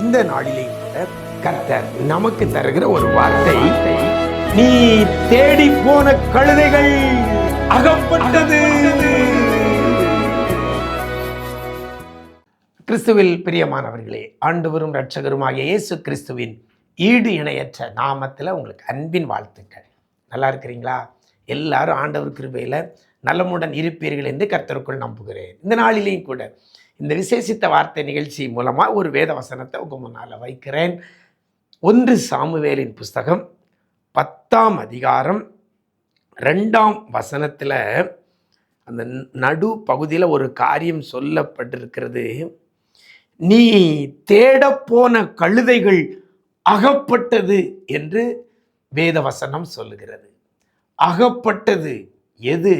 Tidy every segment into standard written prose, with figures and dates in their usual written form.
இந்த நாளிலே கூட கர்த்தர் நமக்கு தருகிற ஒரு வார்த்தை, நீ தேடி போன கழுதைகள் அகப்பட்டது. கிறிஸ்துவில் பிரியமானவர்களே, ஆண்டவரும் இரட்சகருமாகிய இயேசு கிறிஸ்துவின் ஈடு இணையற்ற நாமத்தில் உங்களுக்கு அன்பின் வாழ்த்துக்கள். நல்லா இருக்கிறீங்களா? எல்லாரும் ஆண்டவர் கிருபையில் நலமுடன் இருப்பீர்கள் என்று கர்த்தருக்குள் நம்புகிறேன். இந்த நாளிலேயும் கூட இந்த விசேஷித்த வார்த்தை நிகழ்ச்சி மூலமாக ஒரு வேத வசனத்தை உங்கள் முன்னால் வைக்கிறேன். 1 சாமுவேலின் புஸ்தகம் 10ஆம் அதிகாரம் 2ஆம் வசனத்தில் அந்த நடு பகுதியில் ஒரு காரியம் சொல்லப்பட்டிருக்கிறது. நீ தேடப்போன கழுதைகள் அகப்பட்டது என்று வேத வசனம் சொல்லுகிறது. அகப்பட்டது எது?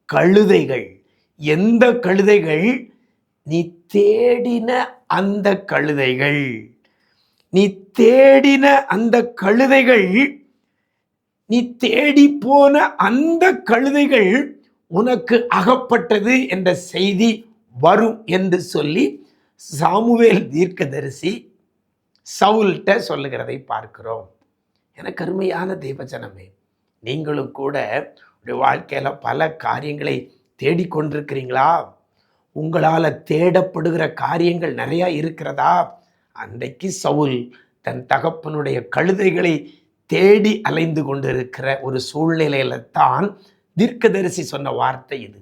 கழுதைகள். எந்த கழுதைகள்? நீ தேடின அந்த கழுதைகள். நீ தேடின அந்த கழுதைகள், நீ தேடி போன அந்த கழுதைகள் உனக்கு அகப்பட்டது என்ற செய்தி வரும் என்று சொல்லி சாமுவேல் தீர்க்கதரிசி சவுல்கிட்ட சொல்லுகிறதை பார்க்கிறோம். எனக்கு அருமையான தேவஜனமே, நீங்களும் கூட உங்களுடைய வாழ்க்கையில் பல காரியங்களை தேடிக்கொண்டிருக்கிறீங்களா? உங்களால் தேடப்படுகிற காரியங்கள் நிறையா இருக்கிறதா? அன்றைக்கு சவுல் தன் தகப்பனுடைய கழுதைகளை தேடி அலைந்து கொண்டிருக்கிற ஒரு சூழ்நிலையில தான் தீர்க்கதரிசி சொன்ன வார்த்தை இது.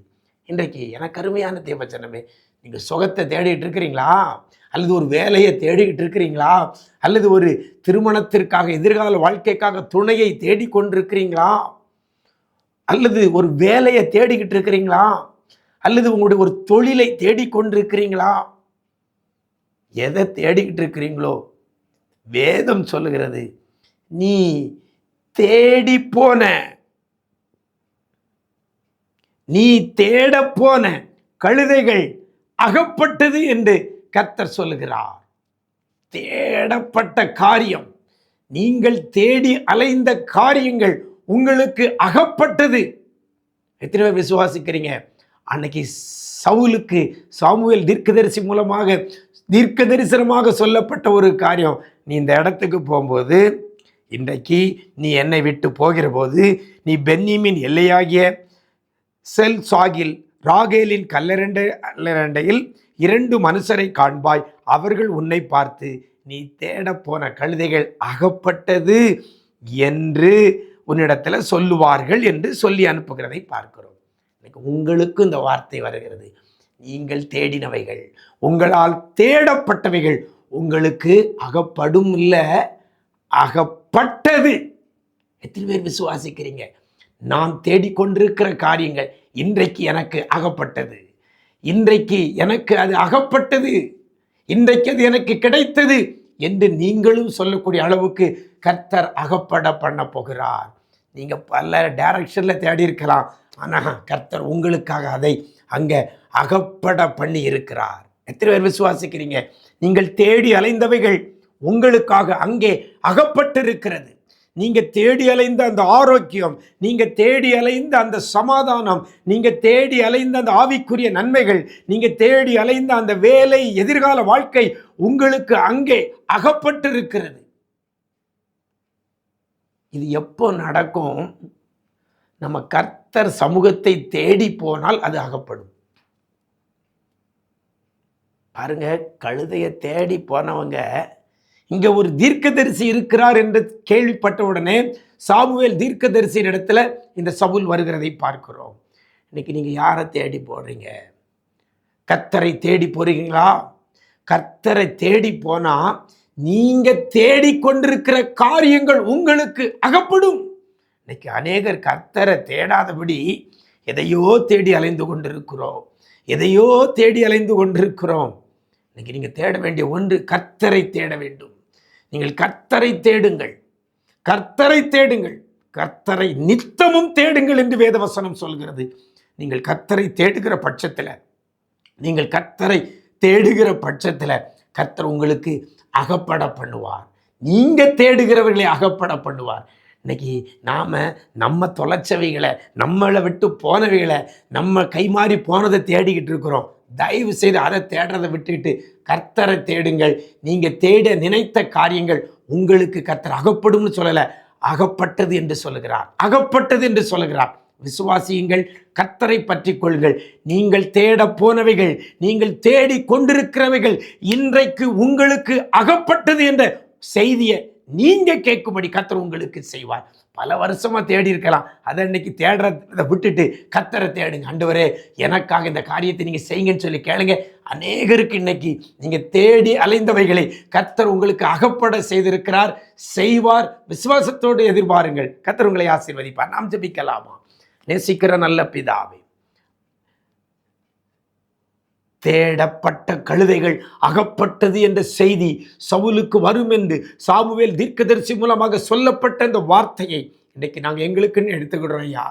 இன்றைக்கு எனக்கு அருமையான தேவஜனமே, நீங்கள் சுகத்தை தேடிட்டு இருக்கிறீங்களா? அல்லது ஒரு வேலையை தேடிக்கிட்டு இருக்கிறீங்களா? அல்லது ஒரு திருமணத்திற்காக, எதிர்கால வாழ்க்கைக்காக துணையை தேடிக்கொண்டிருக்கிறீங்களா? அல்லது ஒரு வேலையை தேடிக்கிட்டு இருக்கிறீங்களா? அல்லது உங்களுடைய ஒரு தொழிலை தேடிக்கொண்டிருக்கிறீங்களா? எதை தேடிக்கிட்டு இருக்கிறீங்களோ, வேதம் சொல்லுகிறது, நீ தேடி போன, நீ தேட போன கழுதைகள் அகப்பட்டது என்று கர்த்தர் சொல்லுகிறார். தேடப்பட்ட காரியம், நீங்கள் தேடி அலைந்த காரியங்கள் உங்களுக்கு அகப்பட்டது. எத்தனை பேர் விசுவாசிக்கிறீங்க? அன்னைக்கு சவுலுக்கு சாமுவேல் தீர்க்கதரிசி மூலமாக தீர்க்க தரிசனமாக சொல்லப்பட்ட ஒரு காரியம், நீ இந்த இடத்துக்கு போகும்போது, இன்றைக்கு நீ என்னை விட்டு போகிற போது, நீ பென்யமீன் எல்லையாகிய செல் சாகில் ராகேலின் கல்லரண்டையில் 2 மனுஷரை காண்பாய். அவர்கள் உன்னை பார்த்து, நீ தேட போன கழுதைகள் அகப்பட்டது என்று உன்னிடத்தில் சொல்லுவார்கள் என்று சொல்லி அனுப்புகிறதை பார்க்கிறோம். உங்களுக்கு இந்த வார்த்தை வருகிறது, நீங்கள் தேடினவைகள், உங்களால் தேடப்பட்டவைகள் உங்களுக்கு அகப்படும், இல்லை அகப்பட்டது. எத்தனை பேர் விசுவாசிக்கிறீங்க? நான் தேடிக்கொண்டிருக்கிற காரியங்கள் இன்றைக்கு எனக்கு அகப்பட்டது, இன்றைக்கு எனக்கு அது அகப்பட்டது, இன்றைக்கு அது எனக்கு கிடைத்தது என்று நீங்களும் சொல்லக்கூடிய அளவுக்கு கர்த்தர் அகப்பட பண்ண போகிறார். நீங்கள் பல டைரக்ஷனில் தேடி இருக்கலாம், ஆனால் கர்த்தர் உங்களுக்காக அதை அங்கே அகப்பட பண்ணி இருக்கிறார். எத்தனை பேர் விசுவாசிக்கிறீங்க? நீங்கள் தேடி அலைந்தவைகள் உங்களுக்காக அங்கே அகப்பட்டிருக்கிறது. நீங்கள் தேடி அலைந்த அந்த ஆரோக்கியம், நீங்கள் தேடி அலைந்த அந்த சமாதானம், நீங்கள் தேடி அலைந்த அந்த ஆவிக்குரிய நன்மைகள், நீங்கள் தேடி அலைந்த அந்த வேலை, எதிர்கால வாழ்க்கை உங்களுக்கு அங்கே அகப்பட்டிருக்கிறது. இது எப்போ நடக்கும்? நம்ம கர்த்தர் சமூகத்தை தேடி போனால் அது அகப்படும். பாருங்க, கழுதையை தேடி போனவங்க இங்க ஒரு தீர்க்கதரிசி இருக்கிறார் என்று கேள்விப்பட்ட உடனே சாமுவேல் தீர்க்கதரிசியின் இடத்துல இந்த சவுல் வருகிறதை பார்க்கிறோம். இன்னைக்கு நீங்க யாரை தேடி போறீங்க? கர்த்தரை தேடி போறீங்களா? கர்த்தரை தேடி போனா நீங்க தேடிக்கொண்டிருக்கிற காரியங்கள் உங்களுக்கு அகப்படும். இன்னைக்கு அநேகர் கர்த்தரை தேடாதபடி எதையோ தேடி அலைந்து கொண்டிருக்கிறோம், எதையோ தேடி அலைந்து கொண்டிருக்கிறோம். இன்னைக்கு நீங்கள் தேட வேண்டிய ஒன்று, கர்த்தரை தேட வேண்டும். நீங்கள் கர்த்தரை தேடுங்கள், கர்த்தரை தேடுங்கள், கர்த்தரை நித்தமும் தேடுங்கள் என்று வேதவசனம் சொல்கிறது. நீங்கள் கர்த்தரை தேடுகிற பட்சத்தில், நீங்கள் கர்த்தரை தேடுகிற பட்சத்தில் கர்த்தர் உங்களுக்கு அகப்பட பண்ணுவார். நீங்கள் தேடுகிறவர்களை அகப்பட பண்ணுவார். இன்னைக்கு நாம் நம்ம தொலைச்சவைகளை, நம்மளை விட்டு போனவைகளை, நம்ம கை மாறி போனதை தேடிக்கிட்டு இருக்கிறோம். தயவு செய்து அதை தேடுறதை விட்டுட்டு கர்த்தரை தேடுங்கள். நீங்கள் தேட நினைத்த காரியங்கள் உங்களுக்கு கர்த்தர் அகப்படும்னு சொல்லலை, அகப்பட்டது என்று சொல்லுகிறார். அகப்பட்டது என்று சொல்லுகிறார். விசுவாசியுங்கள், கர்த்தரை பற்றி கொள்ளுங்கள். நீங்கள் தேட போனவைகள், நீங்கள் தேடி கொண்டிருக்கிறவைகள் இன்றைக்கு உங்களுக்கு அகப்பட்டது என்ற செய்தியை நீங்க கேட்கும்படி கர்த்தர் உங்களுக்கு செய்வார். பல வருஷமா தேடி இருக்கலாம், அதை இன்னைக்கு தேடுறதை விட்டுட்டு கர்த்தரை தேடுங்க. ஆண்டவரே, எனக்காக இந்த காரியத்தை நீங்க செய்யுங்கன்னு சொல்லி கேளுங்க. அநேகருக்கு இன்னைக்கு நீங்க தேடி அலைந்தவைகளை கர்த்தர் உங்களுக்கு அகப்பட செய்திருக்கிறார், செய்வார். விசுவாசத்தோடு எதிர்பாருங்கள். கர்த்தர் உங்களை ஆசீர்வதிப்பார். நாம் ஜெபிக்கலாமா? நேசிக்கிற நல்ல பிதாவே, தேடப்பட்ட கழுதைகள் அகப்பட்டது என்ற செய்தி சவுலுக்கு வரும் என்று சாமுவேல் தீர்க்கதரிசி மூலமாக சொல்லப்பட்ட இந்த வார்த்தையை இன்றைக்கி நாங்கள் எங்களுக்குன்னு எடுத்துக்கிடுறோம் ஐயா.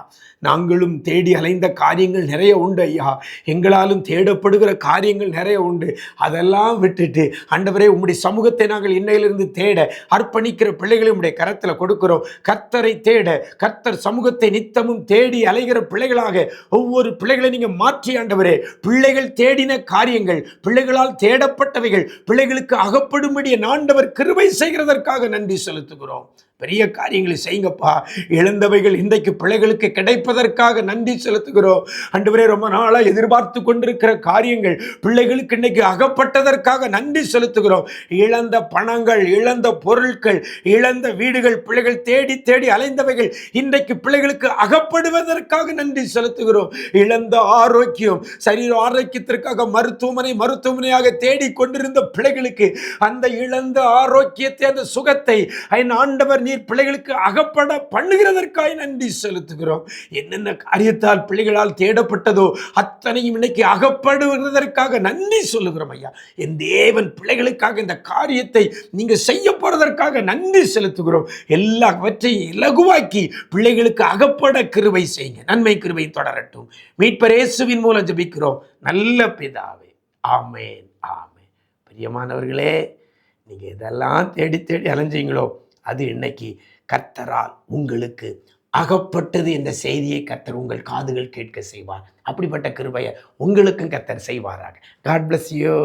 நாங்களும் தேடி அலைந்த காரியங்கள் நிறைய உண்டு ஐயா. எங்களாலும் தேடப்படுகிற காரியங்கள் நிறைய உண்டு. அதெல்லாம் விட்டுட்டு ஆண்டவரே, உம்முடைய சமூகத்தை நாங்கள் இன்னையிலிருந்து தேட அர்ப்பணிக்கிற பிள்ளைகளை உம்முடைய கரத்தில் கொடுக்கிறோம். கர்த்தரை தேட, கர்த்தர் சமூகத்தை நித்தமும் தேடி அலைகிற பிள்ளைகளாக ஒவ்வொரு பிள்ளைகளை நீங்கள் மாற்றி ஆண்டவரே, பிள்ளைகள் தேடின காரியங்கள், பிள்ளைகளால் தேடப்பட்டவைகள் பிள்ளைகளுக்கு அகப்படும்படி ஆண்டவர் கிருபை செய்கிறதற்காக நன்றி செலுத்துகிறோம். பெரிய காரியங்களை செய்யுங்கப்பா. இழந்தவைகள் இன்றைக்கு பிள்ளைகளுக்கு கிடைப்பதற்காக நன்றி செலுத்துகிறோம். ஆண்டவரே, ரொம்ப நாளாக எதிர்பார்த்து கொண்டிருக்கிற காரியங்கள் பிள்ளைகளுக்கு இன்னைக்கு அகப்பட்டதற்காக நன்றி செலுத்துகிறோம். இழந்த பணங்கள், இழந்த பொருட்கள், இழந்த வீடுகள், பிள்ளைகள் தேடி தேடி அலைந்தவைகள் இன்றைக்கு பிள்ளைகளுக்கு அகப்படுவதற்காக நன்றி செலுத்துகிறோம். இழந்த ஆரோக்கியம், சரீர ஆரோக்கியத்திற்காக மருத்துவமனையாக தேடி கொண்டிருந்த பிள்ளைகளுக்கு அந்த இழந்த ஆரோக்கியத்தை, அந்த சுகத்தை ஆண்டவர் நீர் பிள்ளைகளுக்கு அகப்பட பண்ணுகிறதற்காக நன்றி செலுத்துகிறோம். என்னென்ன காரியத்தால் பிள்ளைகளால் தேடப்பட்டதோ அத்தனையும் இன்னைக்கு அகப்படுவதற்காக நன்றி சொல்லுகிறோம் ஐயா. என் தேவன் பிள்ளைகளுக்காக இந்த காரியத்தை நீங்க செய்ய போறதற்காக நன்றி செலுத்துகிறோம். எல்லாவற்றையும் இலகுவாக்கி பிள்ளைகளுக்கு அகப்பட கிருபை செய்யுங்க. நன்மை கிருபை தொடரட்டும். மீட்பர் இயேசுவின் மூலம் ஜெபிக்கிறோம் நல்ல பிதாவே. ஆமென், ஆமென். பிரியமானவர்களே, நீங்க இதெல்லாம் தேடி தேடி அலைஞ்சீங்களோ, அது இன்னைக்கு கர்த்தரால் உங்களுக்கு அகப்பட்டது என்ற செய்தியை கர்த்தர் உங்கள் காதுகள் கேட்க செய்வார். அப்படிப்பட்ட கிருபையை உங்களுக்கும் கர்த்தர் செய்வாராக. God bless you.